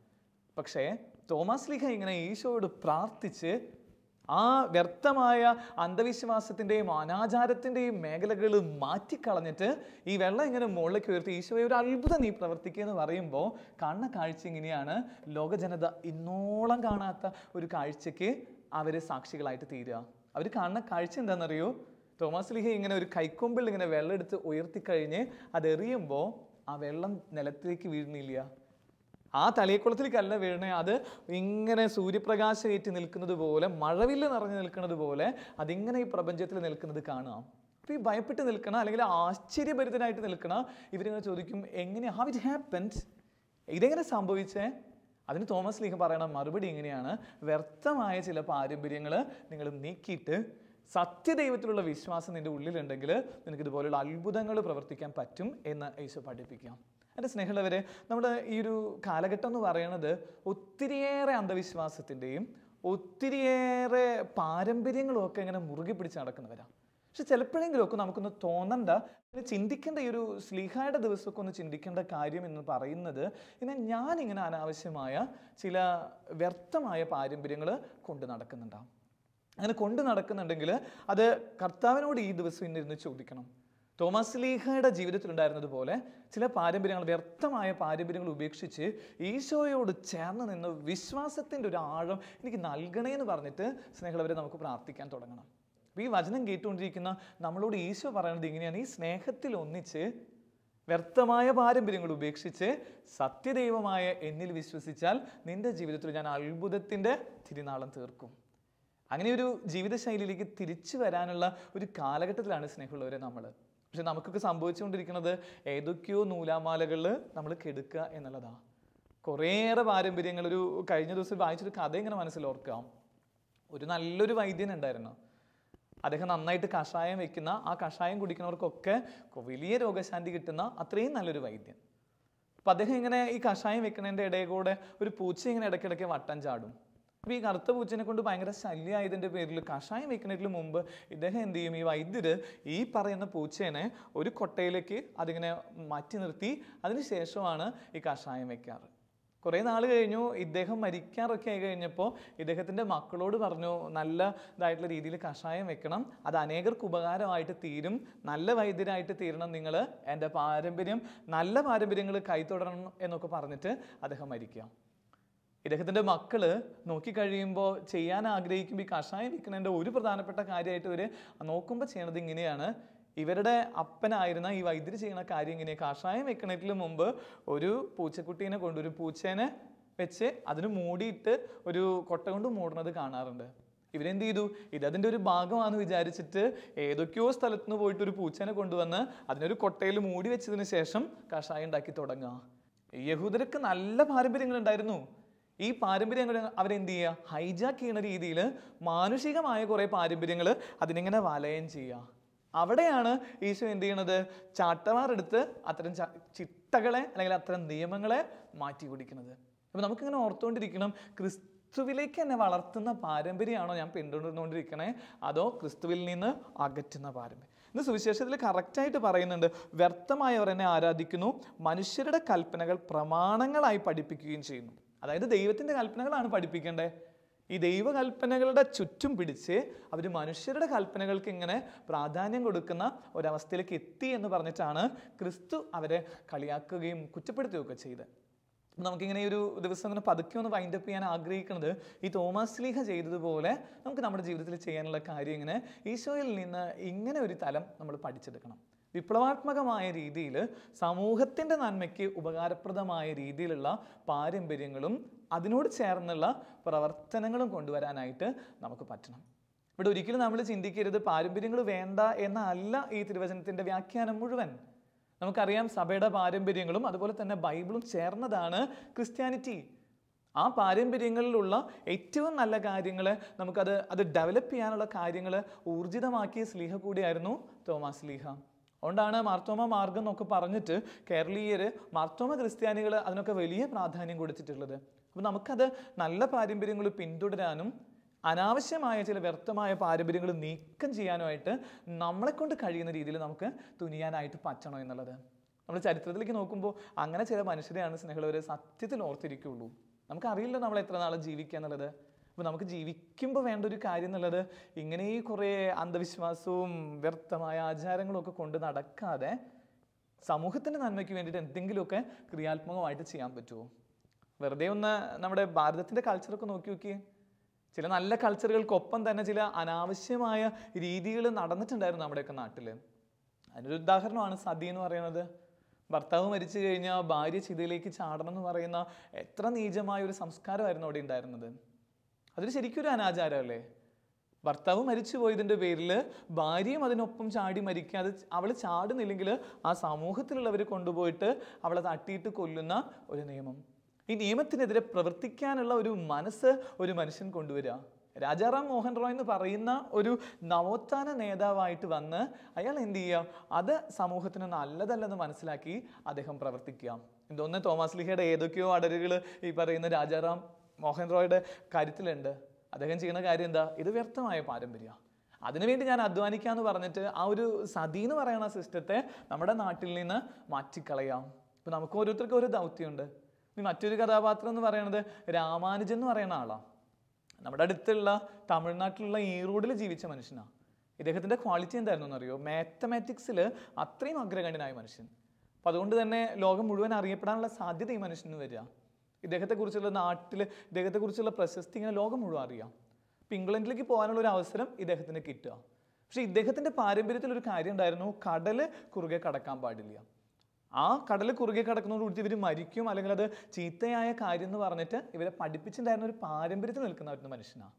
പക്ഷേ തോമസ് ലീഹ ഇങ്ങനെ ഈശോയോട് പ്രാർത്ഥിച്ച് ആ വ്യർത്ഥമായ അന്ധവിശ്വാസത്തിൻ്റെയും അനാചാരത്തിൻ്റെയും മേഖലകൾ മാറ്റിക്കളഞ്ഞിട്ട് ഈ വെള്ളം ഇങ്ങനെ മുകളിലേക്ക് ഉയർത്തി ഈശോയെ ഒരു അത്ഭുതം നീ പ്രവർത്തിക്കുക എന്ന് പറയുമ്പോൾ കാണുന്ന കാഴ്ച ഇങ്ങനെയാണ്, ലോകജനത ഇന്നോളം കാണാത്ത ഒരു കാഴ്ചയ്ക്ക് അവർ സാക്ഷികളായിട്ട് തീരുക. അവർ കാണുന്ന കാഴ്ച എന്താണെന്നറിയോ? തോമസ് ലീഹ ഇങ്ങനെ ഒരു കൈക്കൊമ്പിൽ ഇങ്ങനെ വെള്ളം എടുത്ത് ഉയർത്തിക്കഴിഞ്ഞ് അതെറിയുമ്പോൾ ആ വെള്ളം നിലത്തേക്ക് വീഴുന്നില്ല, ആ തളിക്കുളത്തിലേക്കല്ല വീഴണേ, അത് ഇങ്ങനെ സൂര്യപ്രകാശം ഏറ്റി നിൽക്കുന്നത് പോലെ, മഴവില്ല് നിറഞ്ഞു നിൽക്കുന്നത് പോലെ അതിങ്ങനെ ഈ പ്രപഞ്ചത്തിൽ നിൽക്കുന്നത് കാണാം. അപ്പോൾ ഈ ഭയപ്പെട്ട് നിൽക്കണം, അല്ലെങ്കിൽ ആശ്ചര്യഭരിതനായിട്ട് നിൽക്കണം. ഇവരിങ്ങനെ ചോദിക്കും, എങ്ങനെ, ഹൗ ഇറ്റ് ഹാപ്പൻഡ്, ഇതെങ്ങനെ സംഭവിച്ചേ? അതിന് തോമസ് ലീഹ പറയണ മറുപടി ഇങ്ങനെയാണ്, വ്യർത്ഥമായ ചില പാരമ്പര്യങ്ങൾ നിങ്ങൾ നീക്കിയിട്ട് സത്യദൈവത്തിലുള്ള വിശ്വാസം നിൻ്റെ ഉള്ളിലുണ്ടെങ്കിൽ നിനക്ക് ഇതുപോലുള്ള അത്ഭുതങ്ങൾ പ്രവർത്തിക്കാൻ പറ്റും എന്ന് ഈശോ പഠിപ്പിക്കാം. എൻ്റെ സ്നേഹമുള്ളവരെ, നമ്മുടെ ഈ ഒരു കാലഘട്ടം എന്ന് പറയുന്നത് ഒത്തിരിയേറെ അന്ധവിശ്വാസത്തിൻ്റെയും ഒത്തിരിയേറെ പാരമ്പര്യങ്ങളും ഒക്കെ ഇങ്ങനെ മുറുകെ പിടിച്ച് നടക്കുന്നവരാണ്. പക്ഷെ ചിലപ്പോഴെങ്കിലുമൊക്കെ നമുക്കൊന്ന് തോന്നണ്ട, ചിന്തിക്കേണ്ട ഈ ഒരു സ്ലീഹായുടെ ദിവസമൊക്കെ ഒന്ന് ചിന്തിക്കേണ്ട കാര്യം എന്ന് പറയുന്നത്, ഇങ്ങനെ ഞാനിങ്ങനെ അനാവശ്യമായ ചില വ്യർത്ഥമായ പാരമ്പര്യങ്ങൾ കൊണ്ട് നടക്കുന്നുണ്ടാവും. അങ്ങനെ കൊണ്ട് നടക്കുന്നുണ്ടെങ്കിൽ അത് കർത്താവിനോട് ഈ ദിവസം ഇന്നിരുന്ന് ചോദിക്കണം. തോമസ് സ്ലീഹയുടെ ജീവിതത്തിലുണ്ടായിരുന്നത് പോലെ ചില പാരമ്പര്യങ്ങൾ, വ്യർത്ഥമായ പാരമ്പര്യങ്ങൾ ഉപേക്ഷിച്ച് ഈശോയോട് ചേർന്ന് നിന്ന് വിശ്വാസത്തിൻ്റെ ഒരു ആഴം എനിക്ക് നൽകണേ എന്ന് പറഞ്ഞിട്ട് സ്നേഹമുള്ളവരെ നമുക്ക് പ്രാർത്ഥിക്കാൻ തുടങ്ങണം. അപ്പോൾ ഈ വചനം കേട്ടുകൊണ്ടിരിക്കുന്ന നമ്മളോട് ഈശോ പറയുന്നത് ഇങ്ങനെയാണ്: ഈ സ്നേഹത്തിൽ ഒന്നിച്ച് വ്യർത്ഥമായ പാരമ്പര്യങ്ങൾ ഉപേക്ഷിച്ച് സത്യദൈവമായ എന്നിൽ വിശ്വസിച്ചാൽ നിന്റെ ജീവിതത്തിൽ ഞാൻ അത്ഭുതത്തിൻ്റെ തിരുനാളം തീർക്കും. അങ്ങനെ ഒരു ജീവിതശൈലിയിലേക്ക് തിരിച്ചു വരാനുള്ള ഒരു കാലഘട്ടത്തിലാണ് സ്നേഹമുള്ളവരെ നമ്മൾ. പക്ഷെ നമുക്കൊക്കെ സംഭവിച്ചുകൊണ്ടിരിക്കുന്നത് ഏതൊക്കെയോ നൂലാമാലകളിൽ നമ്മൾ കെടുക്കുക എന്നുള്ളതാണ്. കുറേയേറെ പാരമ്പര്യങ്ങൾ. ഒരു കഴിഞ്ഞ ദിവസം വായിച്ചൊരു കഥ ഇങ്ങനെ മനസ്സിലോർക്കാം. ഒരു നല്ലൊരു വൈദ്യൻ ഉണ്ടായിരുന്നു. അദ്ദേഹം നന്നായിട്ട് കഷായം വെക്കുന്ന, ആ കഷായം കുടിക്കുന്നവർക്കൊക്കെ വലിയ രോഗശാന്തി കിട്ടുന്ന അത്രയും നല്ലൊരു വൈദ്യൻ. അപ്പം അദ്ദേഹം ഇങ്ങനെ ഈ കഷായം വെക്കുന്നതിൻ്റെ ഇടയിൽ കൂടെ ഒരു പൂച്ച ഇങ്ങനെ ഇടയ്ക്കിടയ്ക്ക് വട്ടം ചാടും. അപ്പോൾ ഈ കറുത്ത പൂച്ചനെ കൊണ്ട് ഭയങ്കര ശല്യമായതിൻ്റെ പേരിൽ കഷായം വെക്കുന്നതിന് മുമ്പ് ഇദ്ദേഹം എന്ത് ചെയ്യും, ഈ വൈദ്യർ ഈ പറയുന്ന പൂച്ചേനെ ഒരു കൊട്ടയിലേക്ക് അതിങ്ങനെ മാറ്റി നിർത്തി അതിന് ശേഷമാണ് ഈ കഷായം വെക്കാറ്. കുറേ നാൾ കഴിഞ്ഞു, ഇദ്ദേഹം മരിക്കാറൊക്കെ ആയി കഴിഞ്ഞപ്പോൾ ഇദ്ദേഹത്തിൻ്റെ മക്കളോട് പറഞ്ഞു, നല്ല ഇതായിട്ടുള്ള രീതിയിൽ കഷായം വെക്കണം, അത് അനേകർക്ക് ഉപകാരമായിട്ട് തീരും, നല്ല വൈദ്യരായിട്ട് തീരണം നിങ്ങൾ, എൻ്റെ പാരമ്പര്യം, നല്ല പാരമ്പര്യങ്ങൾ കൈത്തൊടരണം എന്നൊക്കെ പറഞ്ഞിട്ട് അദ്ദേഹം മരിക്കുക. ഇദ്ദേഹത്തിൻ്റെ മക്കൾ നോക്കിക്കഴിയുമ്പോൾ ചെയ്യാൻ ആഗ്രഹിക്കുമ്പോൾ ഈ കഷായം വെക്കുന്നതിൻ്റെ ഒരു പ്രധാനപ്പെട്ട കാര്യമായിട്ട് ഇവർ നോക്കുമ്പോൾ ചെയ്യണത് ഇങ്ങനെയാണ്: ഇവരുടെ അപ്പനായിരുന്ന ഈ വൈദ്യർ ചെയ്യുന്ന കാര്യം ഇങ്ങനെ, കഷായം വെക്കുന്നതിന് മുമ്പ് ഒരു പൂച്ചക്കുട്ടീനെ കൊണ്ട്, ഒരു പൂച്ചേനെ വെച്ച് അതിന് മൂടിയിട്ട് ഒരു കൊട്ട കൊണ്ട് മൂടുന്നത് കാണാറുണ്ട്. ഇവരെന്ത് ചെയ്തു, ഇതതിൻ്റെ ഒരു ഭാഗമാണെന്ന് വിചാരിച്ചിട്ട് ഏതൊക്കെയോ സ്ഥലത്തുനിന്ന് പോയിട്ട് ഒരു പൂച്ചേനെ കൊണ്ടുവന്ന് അതിനൊരു കൊട്ടയിൽ മൂടി വെച്ചതിന് ശേഷം കഷായം ഉണ്ടാക്കി തുടങ്ങുക. യഹൂദർക്ക് നല്ല പാരമ്പര്യങ്ങൾ ഉണ്ടായിരുന്നു. ഈ പാരമ്പര്യങ്ങൾ അവരെന്ത് ചെയ്യുക, ഹൈജാക്ക് ചെയ്യുന്ന രീതിയിൽ മാനുഷികമായ കുറേ പാരമ്പര്യങ്ങൾ അതിനിങ്ങനെ വലയം ചെയ്യുക. അവിടെയാണ് ഈശോ എന്ത് ചെയ്യണത്, ചാട്ടവാറെടുത്ത് അത്തരം ചിട്ടകളെ അല്ലെങ്കിൽ അത്തരം നിയമങ്ങളെ മാറ്റി പിടിക്കുന്നത്. അപ്പം നമുക്കിങ്ങനെ ഓർത്തുകൊണ്ടിരിക്കണം, ക്രിസ്തുവിലേക്ക് എന്നെ വളർത്തുന്ന പാരമ്പര്യമാണോ ഞാൻ പിന്തുടർന്നുകൊണ്ടിരിക്കണേ, അതോ ക്രിസ്തുവിൽ നിന്ന് അകറ്റുന്ന പാരമ്പര്യം? ഇന്ന് സുവിശേഷത്തിൽ കറക്റ്റായിട്ട് പറയുന്നുണ്ട്, വ്യർത്ഥമായവർ എന്നെ ആരാധിക്കുന്നു, മനുഷ്യരുടെ കൽപ്പനകൾ പ്രമാണങ്ങളായി പഠിപ്പിക്കുകയും ചെയ്യുന്നു. അതായത് ദൈവത്തിൻ്റെ കൽപ്പനകളാണ് പഠിപ്പിക്കേണ്ടത്. ഈ ദൈവകൽപ്പനകളുടെ ചുറ്റും പിടിച്ച് അവർ മനുഷ്യരുടെ കൽപ്പനകൾക്ക് ഇങ്ങനെ പ്രാധാന്യം കൊടുക്കുന്ന ഒരവസ്ഥയിലേക്ക് എത്തി എന്ന് പറഞ്ഞിട്ടാണ് ക്രിസ്തു അവരെ കളിയാക്കുകയും കുറ്റപ്പെടുത്തുകയൊക്കെ ചെയ്തത്. നമുക്കിങ്ങനെ ഒരു ദിവസം ഇങ്ങനെ പതുക്കെ ഒന്ന് വൈൻഡപ്പ് ചെയ്യാൻ ആഗ്രഹിക്കുന്നത്, ഈ തോമസ് സ്ലീഹ ചെയ്തതുപോലെ നമുക്ക് നമ്മുടെ ജീവിതത്തിൽ ചെയ്യാനുള്ള കാര്യം ഇങ്ങനെ ഈശോയിൽ നിന്ന് ഇങ്ങനെ ഒരു തലം നമ്മൾ പഠിച്ചെടുക്കണം. വിപ്ലവാത്മകമായ രീതിയിൽ സമൂഹത്തിൻ്റെ നന്മയ്ക്ക് ഉപകാരപ്രദമായ രീതിയിലുള്ള പാരമ്പര്യങ്ങളും അതിനോട് ചേർന്നുള്ള പ്രവർത്തനങ്ങളും കൊണ്ടുവരാനായിട്ട് നമുക്ക് പറ്റണം. ഇവിടെ ഒരിക്കലും നമ്മൾ ചിന്തിക്കരുത് പാരമ്പര്യങ്ങൾ വേണ്ട എന്നല്ല ഈ തിരുവചനത്തിൻ്റെ വ്യാഖ്യാനം മുഴുവൻ. നമുക്കറിയാം, സഭയുടെ പാരമ്പര്യങ്ങളും അതുപോലെ തന്നെ ബൈബിളും ചേർന്നതാണ് ക്രിസ്ത്യാനിറ്റി. ആ പാരമ്പര്യങ്ങളിലുള്ള ഏറ്റവും നല്ല കാര്യങ്ങൾ അത് ഡെവലപ്പ് ചെയ്യാനുള്ള കാര്യങ്ങൾ ഊർജിതമാക്കിയ സ്ലീഹ കൂടിയായിരുന്നു തോമസ് സ്ലീഹ. അതുകൊണ്ടാണ് മാർത്തോമ മാർഗം എന്നൊക്കെ പറഞ്ഞിട്ട് കേരളീയർ, മാർത്തോമ ക്രിസ്ത്യാനികൾ അതിനൊക്കെ വലിയ പ്രാധാന്യം കൊടുത്തിട്ടുള്ളത്. അപ്പോൾ നമുക്കത് നല്ല പാരമ്പര്യങ്ങൾ പിന്തുടരാനും അനാവശ്യമായ ചില വ്യർത്ഥമായ പാരമ്പര്യങ്ങൾ നീക്കം ചെയ്യാനുമായിട്ട് നമ്മളെക്കൊണ്ട് കഴിയുന്ന രീതിയിൽ നമുക്ക് തുനിയാനായിട്ട് പറ്റണം എന്നുള്ളത്. നമ്മൾ ചരിത്രത്തിലേക്ക് നോക്കുമ്പോൾ അങ്ങനെ ചില മനുഷ്യരെയാണ് സ്നേഹമുള്ളവരെ സത്യത്തിൽ ഓർത്തിരിക്കുകയുള്ളൂ. നമുക്കറിയില്ല നമ്മൾ എത്ര നാളെ ജീവിക്കുക എന്നുള്ളത്. അപ്പോൾ നമുക്ക് ജീവിക്കുമ്പോൾ വേണ്ട ഒരു കാര്യം എന്നുള്ളത് ഇങ്ങനെ കുറേ അന്ധവിശ്വാസവും വ്യർത്ഥമായ ആചാരങ്ങളും ഒക്കെ കൊണ്ട് നടക്കാതെ സമൂഹത്തിൻ്റെ നന്മയ്ക്ക് വേണ്ടിയിട്ട് എന്തെങ്കിലുമൊക്കെ ക്രിയാത്മകമായിട്ട് ചെയ്യാൻ പറ്റുമോ? വെറുതെ ഒന്ന് നമ്മുടെ ഭാരതത്തിൻ്റെ കൾച്ചറൊക്കെ നോക്കിയേ. ചില നല്ല കൾച്ചറുകൾക്കൊപ്പം തന്നെ ചില അനാവശ്യമായ രീതികൾ നടന്നിട്ടുണ്ടായിരുന്നു നമ്മുടെയൊക്കെ നാട്ടിൽ. അതിനൊരു ഉദാഹരണമാണ് സതി എന്ന് പറയുന്നത്. ഭർത്താവ് മരിച്ചു കഴിഞ്ഞാൽ ഭാര്യ ചിതയിലേക്ക് ചാടണം എന്ന് പറയുന്ന എത്ര നീചമായ ഒരു സംസ്കാരമായിരുന്നു അവിടെ ഉണ്ടായിരുന്നത്. അതൊരു ശരിക്കും ഒരു അനാചാരമല്ലേ? ഭർത്താവ് മരിച്ചു പോയതിൻ്റെ പേരിൽ ഭാര്യയും അതിനൊപ്പം ചാടി മരിക്കാതെ, അവൾ ചാടുന്നില്ലെങ്കിൽ ആ സമൂഹത്തിലുള്ളവർ കൊണ്ടുപോയിട്ട് അവളെ തട്ടിയിട്ട് കൊല്ലുന്ന ഒരു നിയമം. ഈ നിയമത്തിനെതിരെ പ്രവർത്തിക്കാനുള്ള ഒരു മനസ്സ് ഒരു മനുഷ്യൻ കൊണ്ടുവരിക. രാജാറാം മോഹൻ റോയ് എന്ന് പറയുന്ന ഒരു നവോത്ഥാന നേതാവായിട്ട് വന്ന് അയാൾ എന്ത് ചെയ്യുക, അത് സമൂഹത്തിന് നല്ലതല്ലെന്ന് മനസ്സിലാക്കി അദ്ദേഹം പ്രവർത്തിക്കുക. എന്തോന്ന് തോമസ് സ്ലീഹയുടെ ഏതൊക്കെയോ അടരുകൾ ഈ പറയുന്ന രാജാറാം മോഹൻ റോയുടെ കാര്യത്തിലുണ്ട്. അദ്ദേഹം ചെയ്യുന്ന കാര്യം എന്താ, ഇത് വ്യർത്ഥമായ പാരമ്പര്യമാണ്, അതിനുവേണ്ടി ഞാൻ അധ്വാനിക്കാമെന്ന് പറഞ്ഞിട്ട് ആ ഒരു സതി എന്ന് പറയുന്ന സിസ്റ്റത്തെ നമ്മുടെ നാട്ടിൽ നിന്ന് മാറ്റിക്കളയാം. ഇപ്പം നമുക്ക് ഓരോരുത്തർക്കും ഓരോ ദൗത്യമുണ്ട്. ഇനി മറ്റൊരു കഥാപാത്രം എന്ന് പറയുന്നത് രാമാനുജൻ എന്ന് പറയുന്ന ആളാണ്. നമ്മുടെ അടുത്തുള്ള തമിഴ്നാട്ടിലുള്ള ഈറോഡിൽ ജീവിച്ച മനുഷ്യനാണ്. ഇദ്ദേഹത്തിൻ്റെ ക്വാളിറ്റി എന്തായിരുന്നു എന്നറിയോ? മാത്തമാറ്റിക്സിൽ അത്രയും അഗ്രഗണ്യനായ മനുഷ്യൻ. അപ്പം അതുകൊണ്ട് തന്നെ ലോകം മുഴുവൻ അറിയപ്പെടാനുള്ള സാധ്യത ഈ മനുഷ്യന് വരിക. ഇദ്ദേഹത്തെക്കുറിച്ചുള്ള നാട്ടിൽ ഇദ്ദേഹത്തെക്കുറിച്ചുള്ള പ്രശസ്തി ഇങ്ങനെ ലോകം മുഴുവൻ അറിയാം. ഇപ്പം ഇംഗ്ലണ്ടിലേക്ക് പോകാനുള്ള ഒരു അവസരം ഇദ്ദേഹത്തിന് കിട്ടുക. പക്ഷെ ഇദ്ദേഹത്തിൻ്റെ പാരമ്പര്യത്തിൽ ഒരു കാര്യം ഉണ്ടായിരുന്നു, കടൽ കുറുകെ കടക്കാൻ പാടില്ല. ആ കടൽ കുറുകെ കടക്കുന്നതോടുകൂടി ഇവർ മരിക്കും, അല്ലെങ്കിൽ അത് ചീത്തയായ കാര്യം എന്ന് പറഞ്ഞിട്ട് ഇവരെ പഠിപ്പിച്ചിട്ടുണ്ടായിരുന്ന ഒരു പാരമ്പര്യത്തിൽ നിൽക്കുന്ന ഒരു മനുഷ്യനാണ്.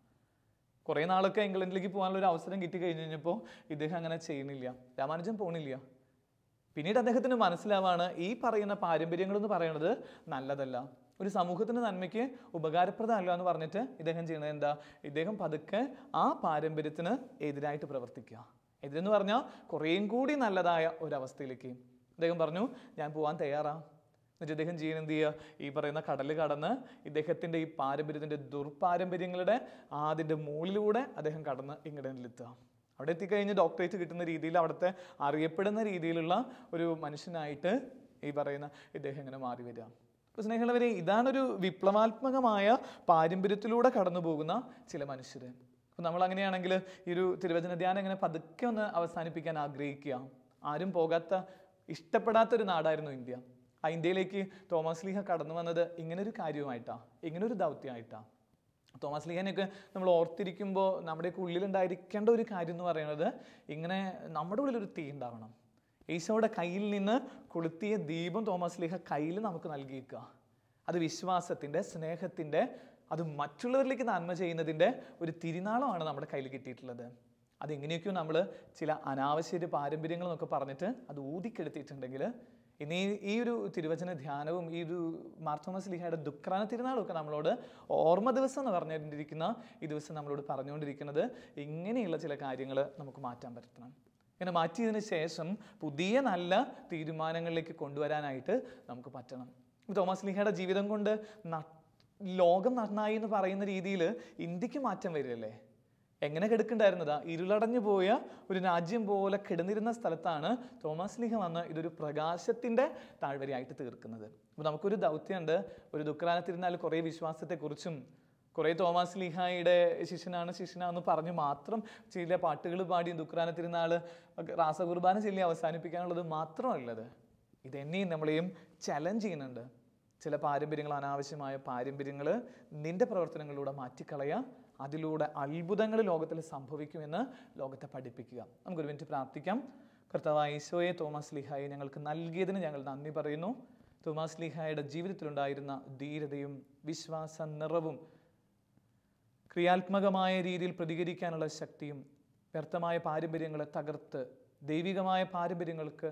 കുറേ നാളൊക്കെ ഇംഗ്ലണ്ടിലേക്ക് പോകാനുള്ള ഒരു അവസരം കിട്ടി കഴിഞ്ഞ് കഴിഞ്ഞപ്പോൾ ഇദ്ദേഹം അങ്ങനെ ചെയ്യുന്നില്ല, രാമാനുജൻ പോണില്ല. പിന്നീട് അദ്ദേഹത്തിന് മനസ്സിലാവാണ് ഈ പറയുന്ന പാരമ്പര്യങ്ങളെന്ന് പറയുന്നത് നല്ലതല്ല, ഒരു സമൂഹത്തിൻ്റെ നന്മയ്ക്ക് ഉപകാരപ്രദമല്ല എന്ന് പറഞ്ഞിട്ട് ഇദ്ദേഹം ചെയ്യുന്നത് എന്താ? ഇദ്ദേഹം പതുക്കെ ആ പാരമ്പര്യത്തിന് എതിരായിട്ട് പ്രവർത്തിക്കുക. എതിരെന്ന് പറഞ്ഞാൽ കുറേയും കൂടി നല്ലതായ ഒരവസ്ഥയിലേക്ക് അദ്ദേഹം പറഞ്ഞു, ഞാൻ പോകാൻ തയ്യാറാണ്. എന്നിട്ട് ഇദ്ദേഹം ചെയ്യുന്നത് എന്ത് ചെയ്യുക? ഈ പറയുന്ന കടൽ കടന്ന് ഇദ്ദേഹത്തിൻ്റെ ഈ പാരമ്പര്യത്തിൻ്റെ ദുർപാരമ്പര്യങ്ങളുടെ അതിൻ്റെ മുകളിലൂടെ അദ്ദേഹം കടന്ന് ഇംഗ്ലണ്ടിലെത്തുക. അവിടെ എത്തിക്കഴിഞ്ഞ് ഡോക്ടറേറ്റ് കിട്ടുന്ന രീതിയിൽ അവിടുത്തെ അറിയപ്പെടുന്ന രീതിയിലുള്ള ഒരു മനുഷ്യനായിട്ട് ഈ പറയുന്ന ഇദ്ദേഹം ഇങ്ങനെ മാറി വരിക. അപ്പോൾ സ്നേഹമുള്ളവരെ, ഇതാണൊരു വിപ്ലവാത്മകമായ പാരമ്പര്യത്തിലൂടെ കടന്നു പോകുന്ന ചില മനുഷ്യർ. അപ്പോൾ നമ്മൾ അങ്ങനെയാണെങ്കിൽ ഈ ഒരു തിരുവചന ധ്യാനം ഇങ്ങനെ പതുക്കെ ഒന്ന് അവസാനിപ്പിക്കാൻ ആഗ്രഹിക്കുക. ആരും പോകാത്ത, ഇഷ്ടപ്പെടാത്തൊരു നാടായിരുന്നു ഇന്ത്യ. ആ ഇന്ത്യയിലേക്ക് തോമസ് ലീഹ കടന്നു വന്നത് ഇങ്ങനൊരു കാര്യമായിട്ടാണ്, ഇങ്ങനൊരു ദൗത്യമായിട്ടാണ്. തോമസ് ലീഹനെയൊക്കെ നമ്മൾ ഓർത്തിരിക്കുമ്പോൾ നമ്മുടെയൊക്കെ ഉള്ളിലുണ്ടായിരിക്കേണ്ട ഒരു കാര്യം എന്ന് പറയുന്നത്, ഇങ്ങനെ നമ്മുടെ ഉള്ളിലൊരു തീ ഉണ്ടാവണം. ഈശോയുടെ കയ്യിൽ നിന്ന് കൊളുത്തിയ ദീപം തോമസ് ലീഹ കയ്യിൽ നമുക്ക് നൽകിയിരിക്കുക. അത് വിശ്വാസത്തിൻ്റെ, സ്നേഹത്തിൻ്റെ, അത് മറ്റുള്ളവരിലേക്ക് നന്മ ചെയ്യുന്നതിൻ്റെ ഒരു തിരുനാളമാണ് നമ്മുടെ കയ്യിൽ കിട്ടിയിട്ടുള്ളത്. അതെങ്ങനെയൊക്കെയോ നമ്മൾ ചില അനാവശ്യ പാരമ്പര്യങ്ങൾ എന്നൊക്കെ പറഞ്ഞിട്ട് അത് ഊതിക്കെടുത്തിട്ടുണ്ടെങ്കിൽ ഇനി ഈ ഒരു തിരുവചന ധ്യാനവും ഈ ഒരു മാർ തോമസ് ലീഹയുടെ ദുഃഖ്രാന തിരുനാളും ഒക്കെ നമ്മളോട് ഓർമ്മ ദിവസം എന്ന് പറഞ്ഞുകൊണ്ടിരിക്കുന്ന ഈ ദിവസം നമ്മളോട് പറഞ്ഞുകൊണ്ടിരിക്കുന്നത് ഇങ്ങനെയുള്ള ചില കാര്യങ്ങൾ നമുക്ക് മാറ്റാൻ പറ്റണം. ഇങ്ങനെ മാറ്റിയതിന് ശേഷം പുതിയ നല്ല തീരുമാനങ്ങളിലേക്ക് കൊണ്ടുവരാനായിട്ട് നമുക്ക് പറ്റണം. തോമസ് ലീഹയുടെ ജീവിതം കൊണ്ട് ലോകം നന്നായി എന്ന് പറയുന്ന രീതിയിൽ ഇന്ത്യക്ക് മാറ്റം വരികയല്ലേ? എങ്ങനെ കിടക്കുന്നുണ്ടായിരുന്നതാ? ഇരുളടഞ്ഞു പോയ ഒരു രാജ്യം പോലെ കിടന്നിരുന്ന സ്ഥലത്താണ് തോമസ് ലീഹ വന്ന് ഇതൊരു പ്രകാശത്തിൻ്റെ താഴ്വരയായിട്ട് തീർക്കുന്നത്. അപ്പോൾ നമുക്കൊരു ദൗത്യമുണ്ട്. ഒരു ദുഃഖ്രാന തിരുനാൾ കുറേ വിശ്വാസത്തെക്കുറിച്ചും കുറേ തോമസ് ലീഹായുടെ ശിഷ്യനാണെന്ന് പറഞ്ഞ് മാത്രം ചില പാട്ടുകൾ പാടി ദുഃഖ്രാന തിരുനാൾ രാസകുർബാന ചൊല്ലി അവസാനിപ്പിക്കാനുള്ളത് മാത്രമല്ലത്. ഇതെന്നെയും നമ്മളെയും ചലഞ്ച് ചെയ്യുന്നുണ്ട്. ചില പാരമ്പര്യങ്ങൾ, അനാവശ്യമായ പാരമ്പര്യങ്ങൾ നിന്റെ പ്രവർത്തനങ്ങളിലൂടെ മാറ്റിക്കളയുക. അതിലൂടെ അത്ഭുതങ്ങൾ ലോകത്തിൽ സംഭവിക്കുമെന്ന് ലോകത്തെ പഠിപ്പിക്കുക. നമുക്കൊരു മിനിറ്റ് പ്രാർത്ഥിക്കാം. കർത്താവായ ഈശോയെ, തോമസ് ലീഹായെ ഞങ്ങൾക്ക് നൽകിയതിന് ഞങ്ങൾ നന്ദി പറയുന്നു. തോമസ് ലീഹായുടെ ജീവിതത്തിലുണ്ടായിരുന്ന ധീരതയും വിശ്വാസ നിറവും ക്രിയാത്മകമായ രീതിയിൽ പ്രതികരിക്കാനുള്ള ശക്തിയും വ്യർത്ഥമായ പാരമ്പര്യങ്ങളെ തകർത്ത് ദൈവികമായ പാരമ്പര്യങ്ങൾക്ക്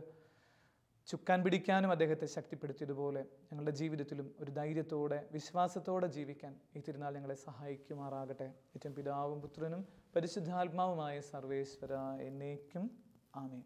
ചുക്കാൻ പിടിക്കാനും അദ്ദേഹത്തെ ശക്തിപ്പെടുത്തിയതുപോലെ ഞങ്ങളുടെ ജീവിതത്തിലും ഒരു ധൈര്യത്തോടെ വിശ്വാസത്തോടെ ജീവിക്കാൻ ഈ തിരുനാൾ ഞങ്ങളെ സഹായിക്കുമാറാകട്ടെ. ഏറ്റവും പിതാവും പുത്രനും പരിശുദ്ധാത്മാവുമായ സർവേശ്വര എന്നേക്കും ആമേൻ.